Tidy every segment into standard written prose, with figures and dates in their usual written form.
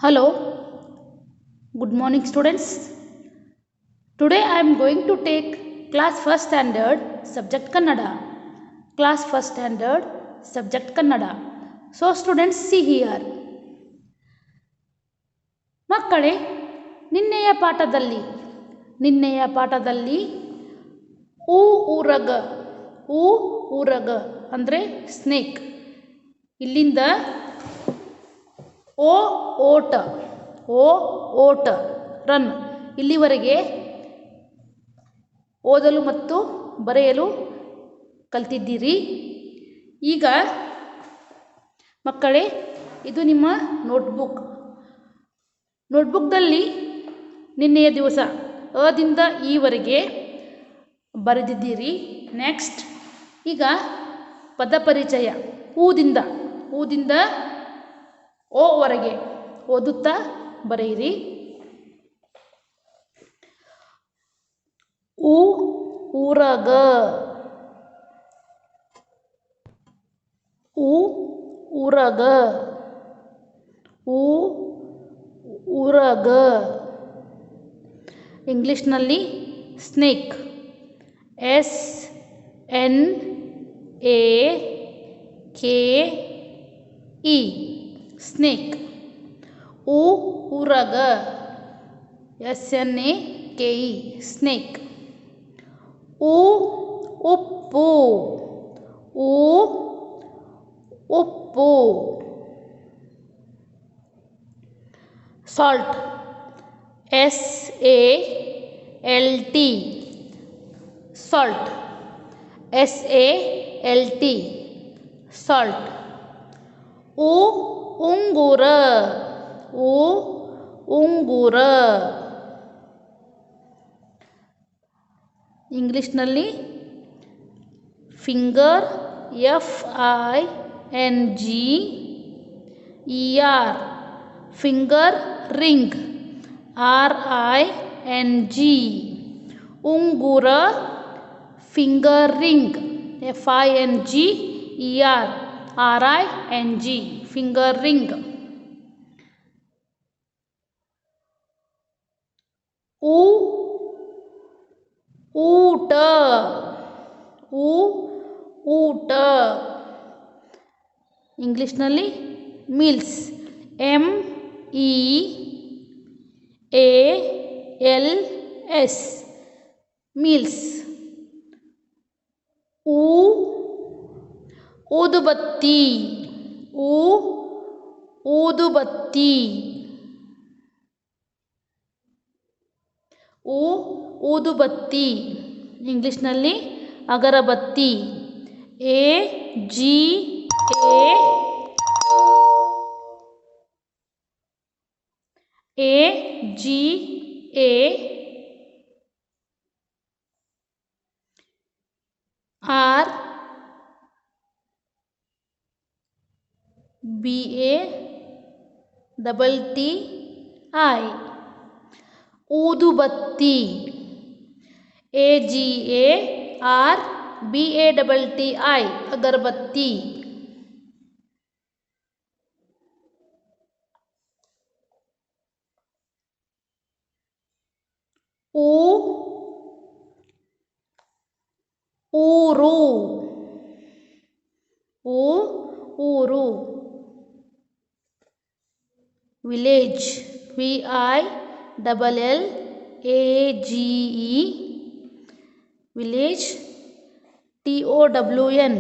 Hello, good morning students. Today I am going to take class first standard subject Kannada. Class first standard subject Kannada. So students see here. ಮಕ್ಕಳೇ ನಿನ್ನೆಯ ಪಾಠದಲ್ಲಿ ಊರಗ ಅಂದರೆ snake, ಇಲ್ಲಿಂದ ಓಟ run ಇಲ್ಲಿವರೆಗೆ ಓದಲು ಮತ್ತು ಬರೆಯಲು ಕಲ್ತಿದ್ದೀರಿ. ಈಗ ಮಕ್ಕಳೇ, ಇದು ನಿಮ್ಮ ನೋಟ್ಬುಕ್ದಲ್ಲಿ ನಿನ್ನೆಯ ದಿವಸ ಅದಿಂದ ಈವರೆಗೆ ಬರೆದಿದ್ದೀರಿ. ನೆಕ್ಸ್ಟ್ ಈಗ ಪದ ಪರಿಚಯ ಊದಿಂದ ಓವರೆಗೆ ಓದುತ್ತಾ ಬರೆಯಿರಿ. ಊರಗ, ಊರಗ ಇಂಗ್ಲಿಷ್ನಲ್ಲಿ ಸ್ನೇಕ್, SNAKE ಸ್ನೇಕ್. ಊರಗ SNAKE ಸ್ನೇಕ್. ಉಪ್ಪು salt, SALT salt, SALT salt. ಉಂಗುರ ಇಂಗ್ಲಿಷ್ನಲ್ಲಿ finger, FINGER finger. Ring, RING ಉಂಗುರ, finger ring, FINGER RING finger ring. ಊಟ ಇಂಗ್ಲಿಷ್ನಲ್ಲಿ ಮೀಲ್ಸ್, MEALS ಮೀಲ್ಸ್. ಊದುಬತ್ತಿ ಊದುಬತ್ತಿ ಇಂಗ್ಲಿಷ್ನಲ್ಲಿ ಅಗರಬತ್ತಿ, AGARBATTI ಊದುಬತ್ತಿ, AGARBATTI ಅಗರಬತ್ತಿ. ಊರು village, VILLAGE village. TOWN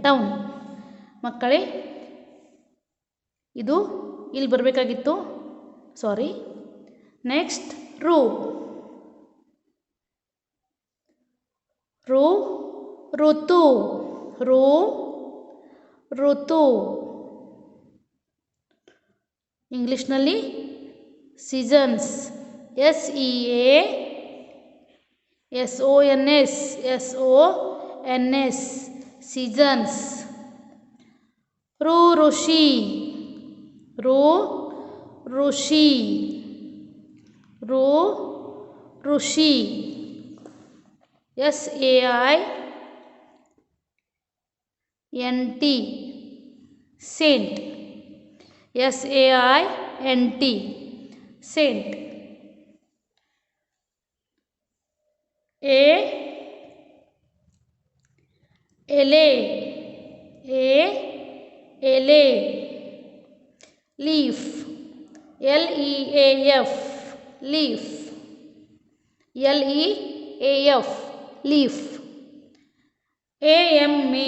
town. ಮಕ್ಕಳೇ, ಇದು ಇಲ್ಲಿ ಬರಬೇಕಾಗಿತ್ತು, ಸಾರಿ. ನೆಕ್ಸ್ಟ್ ಋತು ಇಂಗ್ಲಿಷ್ನಲ್ಲಿ ಸೀಸನ್ಸ್, SEASONS ಸೀಸನ್ಸ್. ಋಷಿ SAINT saint. SAINT, saint. LA, leaf. LEAF, leaf. LEAF, leaf. AMA,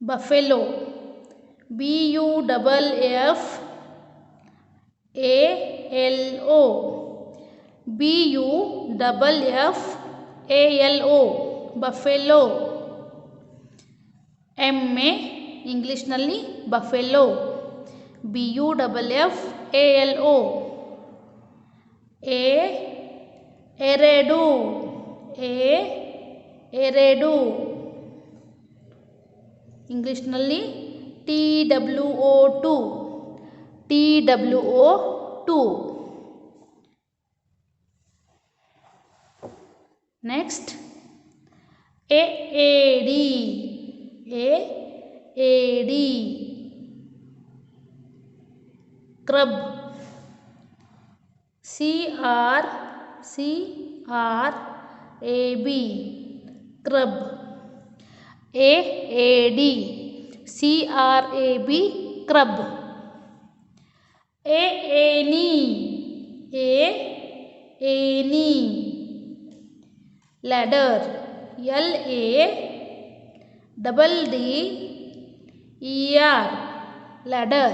buffalo. BUFFALO, BUFFALO, buffalo. MA ಇಂಗ್ಲೀಷ್ನಲ್ಲಿ ಬಫೆಲೋ. BUFFALO. ಎರೆಡು, ಇಂಗ್ಲೀಷ್ನಲ್ಲಿ TWO2. Next AAD, ಕ್ರಬ್. CRAB, ಕ್ರಬ್. AAD, CRAB, ಕ್ರಬ್. ANE, ladder. LADDER, ladder.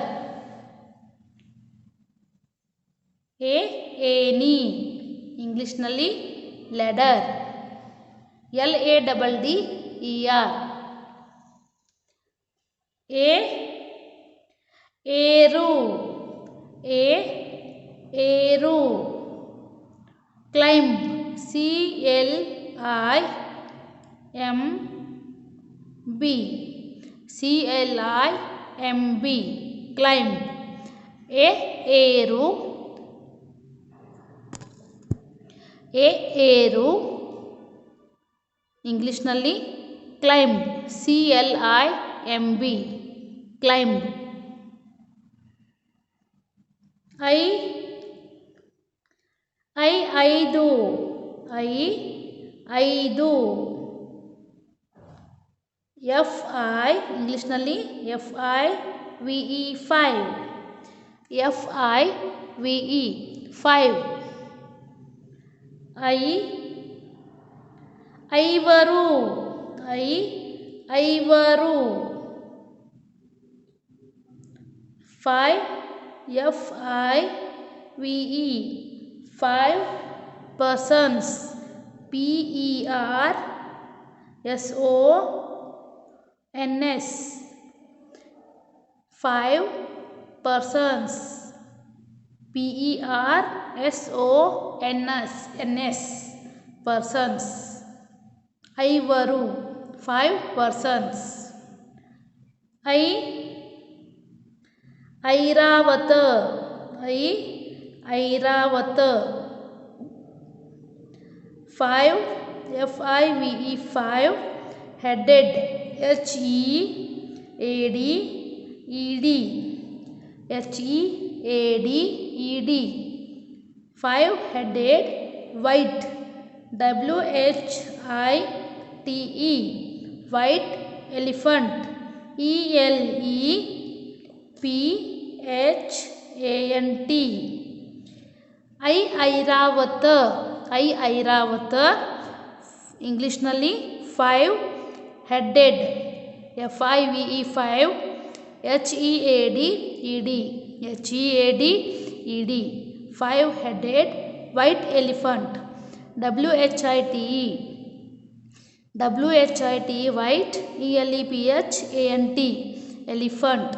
ANE ಇಂಗ್ಲೀಷ್ನಲ್ಲಿ ladder. LADDER. ಏರು, climb. CLIMB, climb. ಏರು, ಇಂಗ್ಲೀಷ್ನಲ್ಲಿ climb. CLIMB, climb. ಐದು, FI ಇಂಗ್ಲೀಷ್ನಲ್ಲಿ FIVE, 5. FIVE, 5. ಐವರು, 5. FIVE, 5 persons. PERSONS, 5 persons. PERSONS, persons. ಐವರು, 5 persons. Airavata, 5. FIVE, 5 headed. HEADED, 5 headed. White. WHITE, white elephant. ELEPHANT. Airavata ಇಂಗ್ಲೀಷ್ನಲ್ಲಿ 5 headed. FIVE, 5 HEADED, 5 headed white elephant. WHITE, white. ELEPHANT, elephant.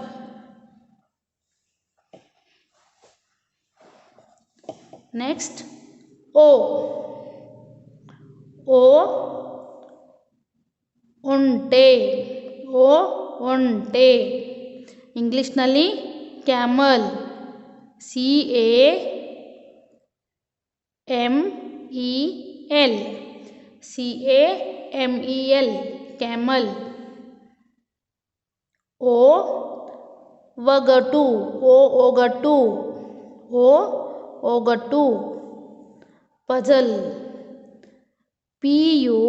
Next O, ಒಂಟೆ. ಇಂಗ್ಲೀಷ್ನಲ್ಲಿ camel. CAMEL, CAMEL camel. O Ogatu, Ogatu, Ogatu, puzzle. PU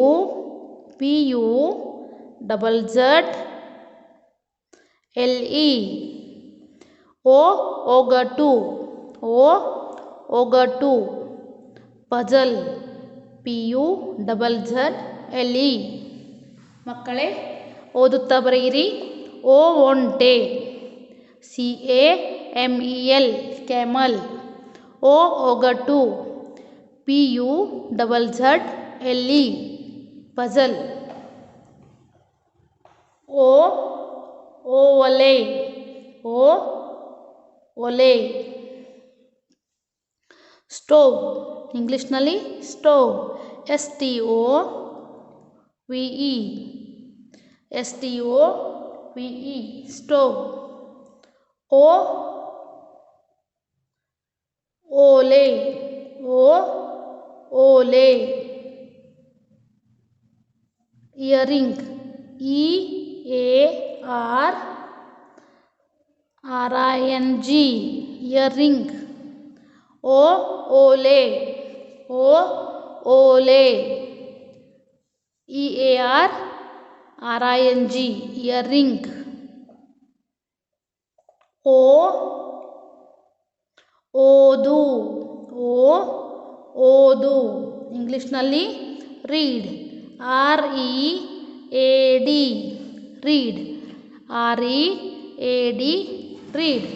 double Z LE, Ogatu, Ogatu, puzzle. PU double Z LE. ಮಕ್ಕಳೇ ಓದುತ್ತಾ ಬರೆಯಿರಿ. O ಒಂಟೆ, CAMEL camel. O ಒಗಟು, PU double Z LE puzzle. O ಒಲೆ, ಒಲೆ. Stove, ಇಂಗ್ಲಿಷ್ನಲ್ಲಿ stove, STOVE, STOVE stove. ಓಲೆ, ಓಲೆ. Earring, EARRING earring. ಓಲೆ, ಓಲೆ. EARRING earring. ಓದು, ಓದು. ಇಂಗ್ಲಿಷ್ನಲ್ಲಿ read, READ read, READ read.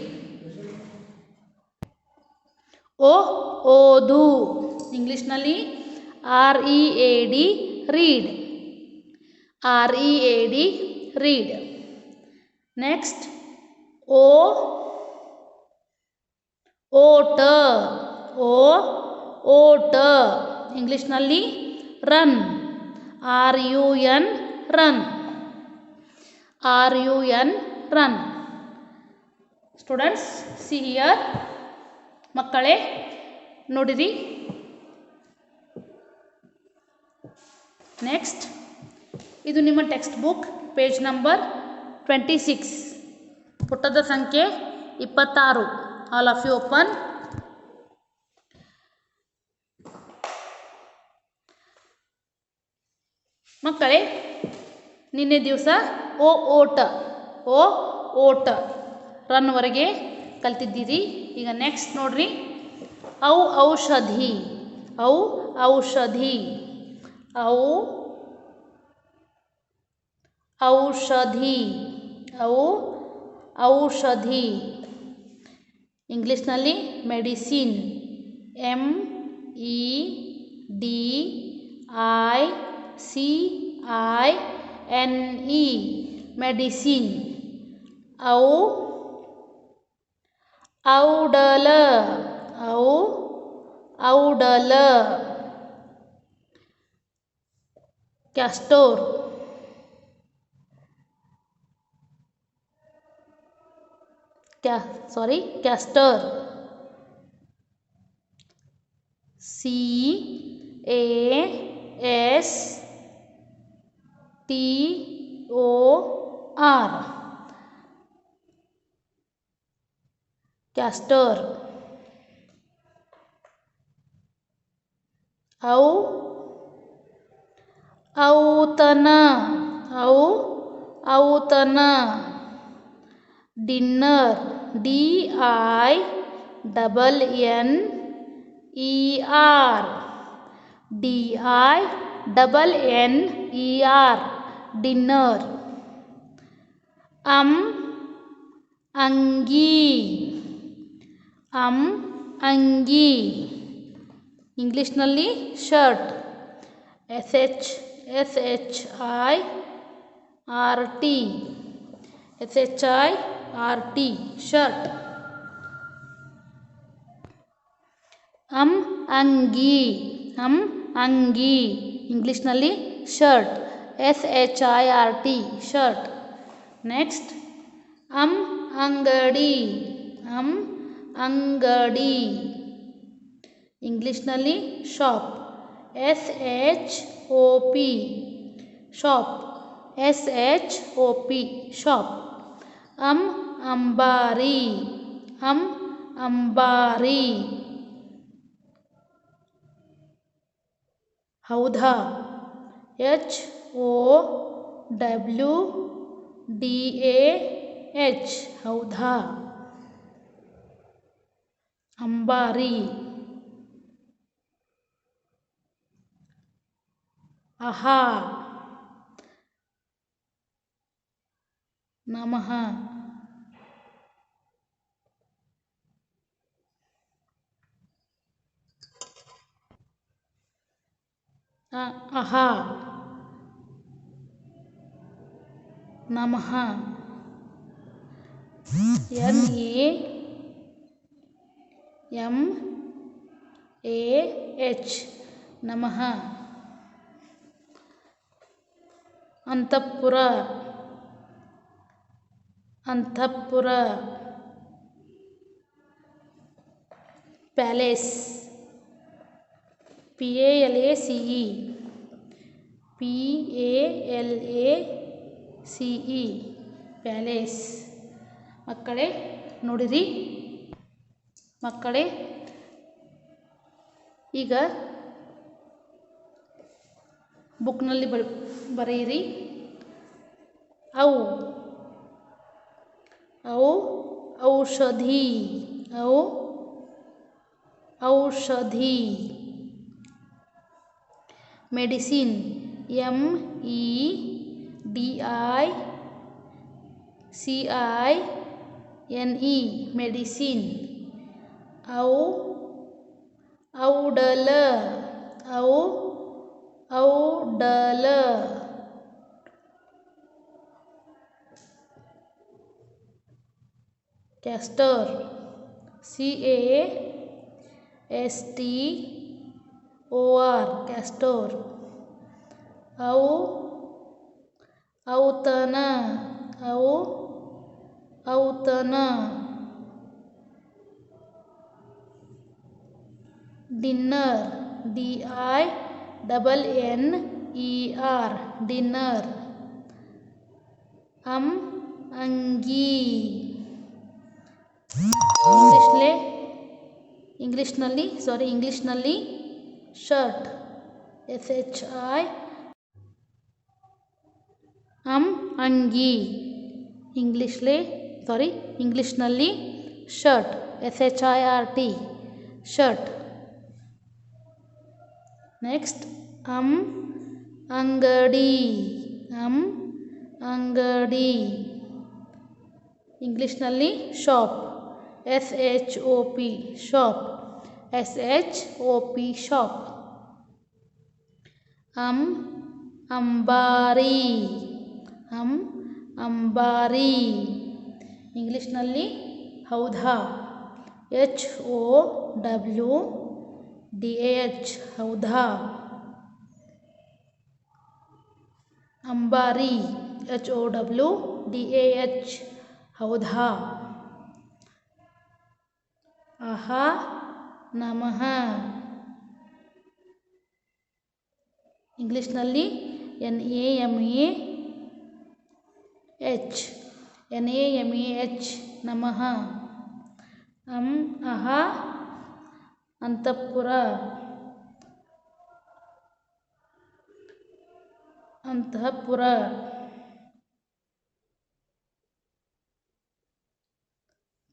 ಓದು, ಇಂಗ್ಲಿಷ್ನಲ್ಲಿ READ read, READ read. Next ಓಟ, ಓಟ. ಇಂಗ್ಲಿಷ್ನಲ್ಲಿ run, RUN run, RUN run. Students see here. ಮಕ್ಕಳೇ ನೋಡಿರಿ. ನೆಕ್ಸ್ಟ್ ಇದು ನಿಮ್ಮ ಟೆಕ್ಸ್ಟ್ ಬುಕ್ ಪೇಜ್ ನಂಬರ್ 26, ಪುಟದ ಸಂಖ್ಯೆ 26. All of you open. ಮಕ್ಕಳೇ ನಿನ್ನೆ ದಿವಸ ಓಟ ರನ್ವರೆಗೆ ಕಲ್ತಿದ್ದೀರಿ. ಈಗ ನೆಕ್ಸ್ಟ್ ನೋಡ್ರಿ. ಔಷಧಿ, ಔಷಧಿ, ಔಷಧಿ, ಔಷಧಿ. ಇಂಗ್ಲಿಷ್ನಲ್ಲಿ ಮೆಡಿಸಿನ್, MEDICINE ಮೆಡಿಸಿನ್. ಔಡಲ, ಔಡಲ. Castor, castor. CASTOR castor. ಔತಣ, ಔತಣ. Dinner, DINNER DINNER dinner. ಅಂಗಿ, ಅಂಗಿ. ಇಂಗ್ಲಿಷ್ನಲ್ಲಿ ಶರ್ಟ್, SHIRT ಶರ್ಟ್. ಅಂಗಿ, ಅಂಗಿ. ಇಂಗ್ಲಿಷ್ನಲ್ಲಿ ಶರ್ಟ್, SHIRT ಶರ್ಟ್. ನೆಕ್ಸ್ಟ್ ಅಂಗಡಿ, ಅಂಗಡಿ. ಇಂಗ್ಲಿಷ್ನಲ್ಲಿ shop, SHOP shop SHOP shop अंबारी अंबारी हौदा HOWDAH हौदा अंबारी आहा नमः आहा नमः NAMAH नमः अंतःपुर अंतःपुर पैलेस PALACE PALACE ಪ್ಯಾಲೇಸ್ ಮಕ್ಕಳೇ ನೋಡಿರಿ ಮಕ್ಕಳೇ ಈಗ ಬುಕ್ನಲ್ಲಿ ಬರೆಯಿರಿ ಔಷಧಿ ಔಷಧಿ ಮೆಡಿಸಿನ್ MEDICINE ಮೆಡಿಸಿನ್ ಔಡಲ ಕ್ಯಾಸ್ಟರ್ CASTOR ಕ್ಯಾಸ್ಟರ್ ಔತಣ ಡಿನ್ನರ್ DINNER ಡಿನ್ನರ್ ಅಂಗಿ ಇಂಗ್ಲಿಷ್ನಲ್ಲಿ ಶರ್ಟ್ SHI ಅಂಗಿ ಇಂಗ್ಲಿಷ್ನಲ್ಲಿ ಶರ್ಟ್ SHIRT ಶರ್ಟ್ ನೆಕ್ಸ್ಟ್ ಅಂಗಡಿ ಇಂಗ್ಲಿಷ್ನಲ್ಲಿ ಶಾಪ್ SHOP ಶಾಪ್ ಶಾಪ್ ಅಂಬಾರಿ ಇಂಗ್ಲಿಷ್ನಲ್ಲಿ ಹೌದಾ HOWDAH ಹೌದಾ ಅಂಬಾರಿ HOWDAH ಹೌದಾ ಆಹಾ ನಮಃ ಇಂಗ್ಲಿಷ್ನಲ್ಲಿ NAMAH ನಮಃ ಆಹಾ ಅಂತಃಪುರ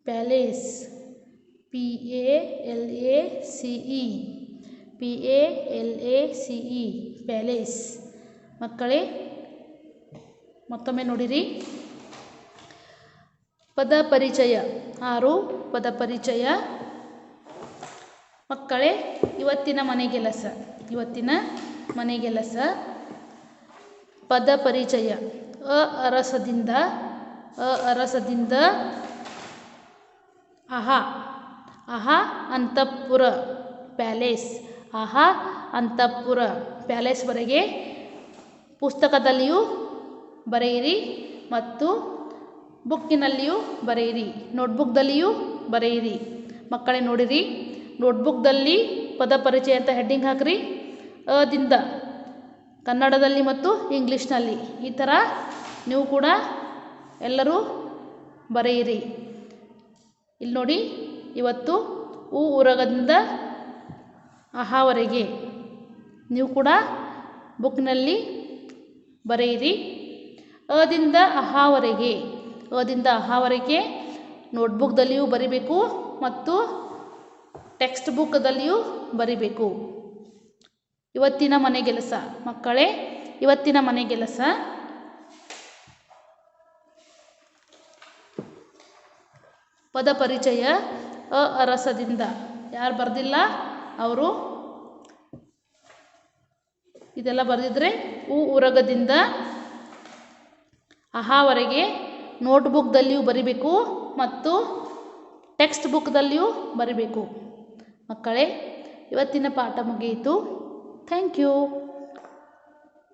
ಪ್ಯಾಲೇಸ್ PALACE ಪ್ಯಾಲೇಸ್ ಮಕ್ಕಳೇ ಮತ್ತೊಮ್ಮೆ ನೋಡಿರಿ ಪದ ಪರಿಚಯ 6 ಪದ ಪರಿಚಯ ಮಕ್ಕಳೇ ಇವತ್ತಿನ ಮನೆಗೆಲಸ ಪದ ಪರಿಚಯ ಅರಸದಿಂದ ಆಹಾ ಅಂತಃಪುರ ಪ್ಯಾಲೇಸ್ ಅಂತಃಪುರ ಪ್ಯಾಲೇಸ್ವರೆಗೆ ಪುಸ್ತಕದಲ್ಲಿಯೂ ಬರೆಯಿರಿ ಮತ್ತು ಬುಕ್ಕಿನಲ್ಲಿಯೂ ಬರೆಯಿರಿ, ನೋಟ್ಬುಕ್ದಲ್ಲಿಯೂ ಬರೆಯಿರಿ. ಮಕ್ಕಳೇ ನೋಡಿರಿ, ನೋಟ್ಬುಕ್ದಲ್ಲಿ ಪದ ಪರಿಚಯ ಅಂತ ಹೆಡ್ಡಿಂಗ್ ಹಾಕ್ರಿ. ಅದಿಂದ ಕನ್ನಡದಲ್ಲಿ ಮತ್ತು ಇಂಗ್ಲೀಷ್ನಲ್ಲಿ ಈ ಥರ ನೀವು ಕೂಡ ಎಲ್ಲರೂ ಬರೆಯಿರಿ. ಇಲ್ಲಿ ನೋಡಿ, ಇವತ್ತು ಉ ಉರಗದಿಂದ ಅಹಾವರೆಗೆ ನೀವು ಕೂಡ ಬುಕ್ನಲ್ಲಿ ಬರೆಯಿರಿ. ಅದಿಂದ ಅಹಾವರೆಗೆ, ಅದಿಂದ ಅಹಾವರೆಗೆ ನೋಟ್ಬುಕ್ದಲ್ಲಿಯೂ ಬರಿಬೇಕು ಮತ್ತು ಟೆಕ್ಸ್ಟ್ ಬುಕ್ದಲ್ಲಿಯೂ ಬರಿಬೇಕು. ಇವತ್ತಿನ ಮನೆಗೆಲಸ ಮಕ್ಕಳೇ, ಇವತ್ತಿನ ಮನೆಗೆಲಸ ಪದ ಪರಿಚಯ ಅ ಅರಸದಿಂದ. ಯಾರು ಬರೆದಿಲ್ಲ ಅವರು ಇದೆಲ್ಲ ಬರೆದಿದ್ರೆ ಉ ಉರಗದಿಂದ ಅಹಾವರೆಗೆ ನೋಟ್ಬುಕ್ದಲ್ಲಿಯೂ ಬರಿಬೇಕು ಮತ್ತು ಟೆಕ್ಸ್ಟ್ ಬುಕ್ದಲ್ಲಿಯೂ ಬರಿಬೇಕು. ಮಕ್ಕಳೇ, ಇವತ್ತಿನ ಪಾಠ ಮುಗಿಯಿತು. Thank you.